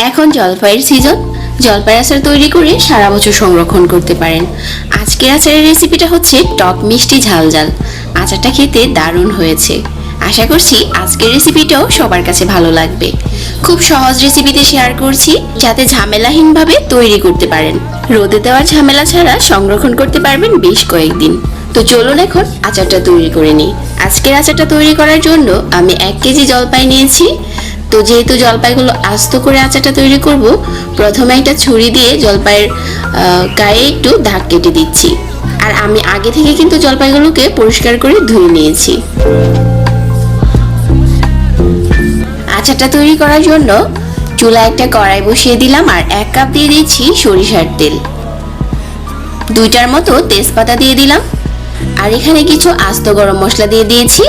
এখন জলপাইয়ের সিজন। জলপাই আচার তৈরি করে সারা বছর সংরক্ষণ করতে পারেন। আজকের আচারের রেসিপিটা হচ্ছে টক মিষ্টি ঝাল ঝাল। আচারটা খেতে দারুণ হয়েছে। আশা করছি আজকের রেসিপিটাও সবার কাছে ভালো লাগবে। খুব সহজ রেসিপিতে শেয়ার করছি, যাতে ঝামেলাহীনভাবে তৈরি করতে পারেন। রোদে দেওয়ার ঝামেলা ছাড়া সংরক্ষণ করতে পারবেন বেশ কয়েকদিন। তো চলুন এখন আচারটা তৈরি করে নিই। আজকের আচারটা তৈরি করার জন্য আমি 1 কেজি জলপাই নিয়েছি। তো যেহেতু জলপাইগুলো আস্ত করে আচারটা তৈরি করব, প্রথমে একটা ছুরি দিয়ে জলপাইয়ের গায়ে একটু দাগ কেটে দিচ্ছি। আর আমি আগে থেকে কিন্তু জলপাইগুলোকে পরিষ্কার করে ধুয়ে নিয়েছি। আচারটা তৈরি করার জন্য চুলায় একটা কড়াই বসিয়ে দিলাম আর 1 কাপ দিয়ে দিচ্ছি সরিষার তেল। 2টার মতো তেজপাতা দিয়ে দিলাম। আর এখানে কিছু আস্ত গরম মশলা দিয়ে দিয়েছি।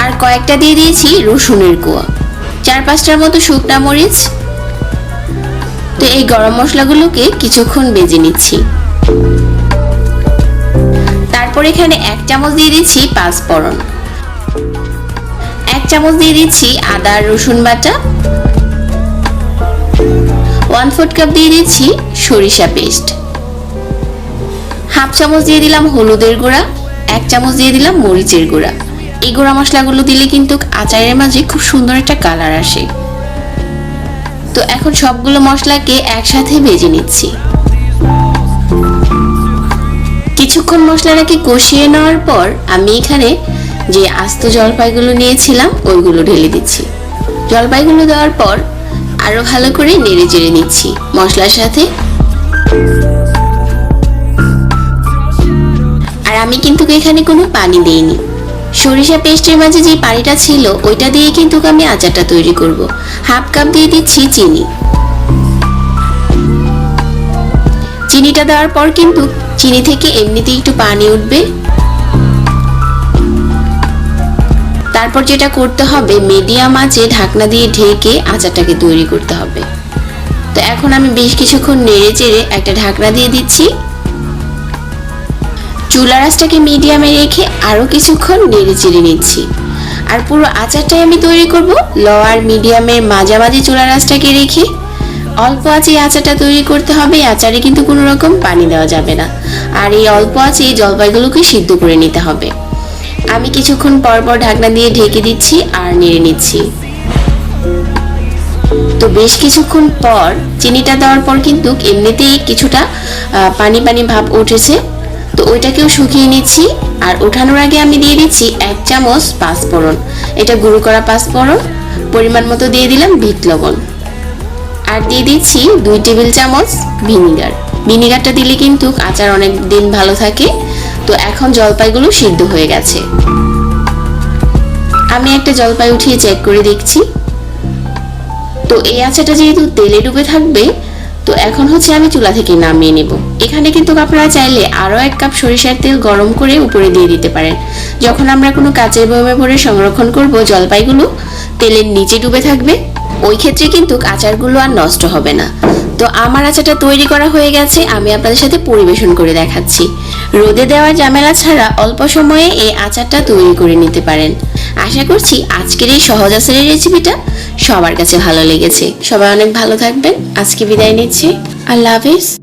আর কয়েকটা দিয়ে দিয়েছি রসুনের কোয়া, 4-5টার মতো শুকনা মরিচ। তো এই গরম মশলাগুলোকে কিছুক্ষণ ভেজে নিচ্ছি। তারপর এখানে 1 চামচ দিয়ে দিচ্ছি পাঁচফোড়ন, 1 চামচ দিয়ে দিচ্ছি আদা রসুন বাটা, 1/4 কাপ দিয়ে দিচ্ছি সরিষা পেস্ট, 1/2 চামচ দিয়ে দিলাম হলুদের গুঁড়া, 1 চামচ দিয়ে দিলাম মরিচের গুঁড়া। এই গুঁড়া মশলাগুলো দিলে কিন্তু আচারের মাঝে খুব সুন্দর একটা কালার আসে। তো এখন সবগুলো মশলাকে একসাথে ভেজে নিচ্ছি। কিছুক্ষণ মশলাটাকে কষিয়ে নেওয়ার পর আমি এখানে যে আস্ত জলপাইগুলো নিয়েছিলাম ওইগুলো ঢেলে দিচ্ছি। জলপাইগুলো দেওয়ার পর আরো ভালো করে নেড়ে চেড়ে নিচ্ছি মশলার সাথে। আর আমি কিন্তু এখানে কোনো পানি দিইনি। সরিষা পেস্টের মাঝে যে পানিটা ছিল ওইটা দিয়ে কিন্তু আমি আচারটা তৈরি করব। 1/2 কাপ দিয়ে দিচ্ছি চিনি। চিনিটা দেওয়ার পর কিন্তু চিনি থেকে এমনিতেই একটু পানি উঠবে। তারপর যেটা করতে হবে, মিডিয়াম আঁচে ঢাকনা দিয়ে ঢেকে আচারটাকে তৈরি করতে হবে। তো এখন আমি বেশ কিছুক্ষণ নেড়ে চেড়ে একটা ঢাকনা দিয়ে দিচ্ছি। চুলার আঁচটাকে মিডিয়ামে রেখে আরো কিছুক্ষণ নেড়ে চেড়ে নিচ্ছি। আর পুরো আচারটাই আমি তৈরি করব লো আর মিডিয়ামের মাঝামাঝি চুলার আঁচটাকে রেখে। অল্প আঁচে আচারটা তৈরি করতে হবে। আচারে কিন্তু কোনো রকম পানি দেওয়া যাবে না। আর এই অল্প আঁচে জলপাইগুলোকে সিদ্ধ করে নিতে হবে। আমি কিছুক্ষণ পর পর ঢাকনা দিয়ে ঢেকে দিচ্ছি আর নেড়ে নিচ্ছি। তো বেশ কিছুক্ষণ পর চিনিটা দেওয়ার পর কিন্তু এমনিতেই কিছুটা পানি পানি ভাব উঠেছে। তো ওইটাকেও শুকিয়ে নিচ্ছি। আর ওঠানোর আগে আমি দিয়ে দিচ্ছি 1 চামচ পাঁচফোড়ন। এটা গুঁড়ো করা পাঁচফোড়ন। পরিমাণ মতো দিয়ে দিলাম বিট লবণ। আর দিয়ে দিচ্ছি 2 টেবিল চামচ ভিনিগার। ভিনিগারটা দিলে কিন্তু আচার অনেক দিন ভালো থাকে। তো এখন জলপাইগুলো সিদ্ধ হয়ে গেছে। আমি একটা জলপাই উঠিয়ে চেক করে দেখছি। তো এই আচারটা যেহেতু তেলে ডুবে থাকবে, তো এখন হচ্ছে আমি চুলা থেকে নামিয়ে নেব। এখানে কিন্তু আপনারা চাইলে আরো 1 কাপ সরিষার তেল গরম করে উপরে দিয়ে দিতে পারেন। যখন আমরা কোনো কাচের বয়মে ভরে সংরক্ষণ করব, জলপাইগুলো তেলের নিচে ডুবে থাকবে। ওই ক্ষেত্রে কিন্তু আচারগুলো আর নষ্ট হবে না। তো আমার আচারটা তৈরি করা হয়ে গেছে। আমি আপনাদের সাথে পরিবেশন করে দেখাচ্ছি। রোদে দেওয়ার ঝামেলা ছাড়া অল্প সময়ে এই আচারটা তৈরি করে নিতে পারেন। আশা করছি আজকের এই সহজ আচারের রেসিপিটা সবার কাছে ভালো লেগেছে। সবাই অনেক ভালো থাকবেন। আজকে বিদায় নিচ্ছি। আল্লাহ হাফেজ।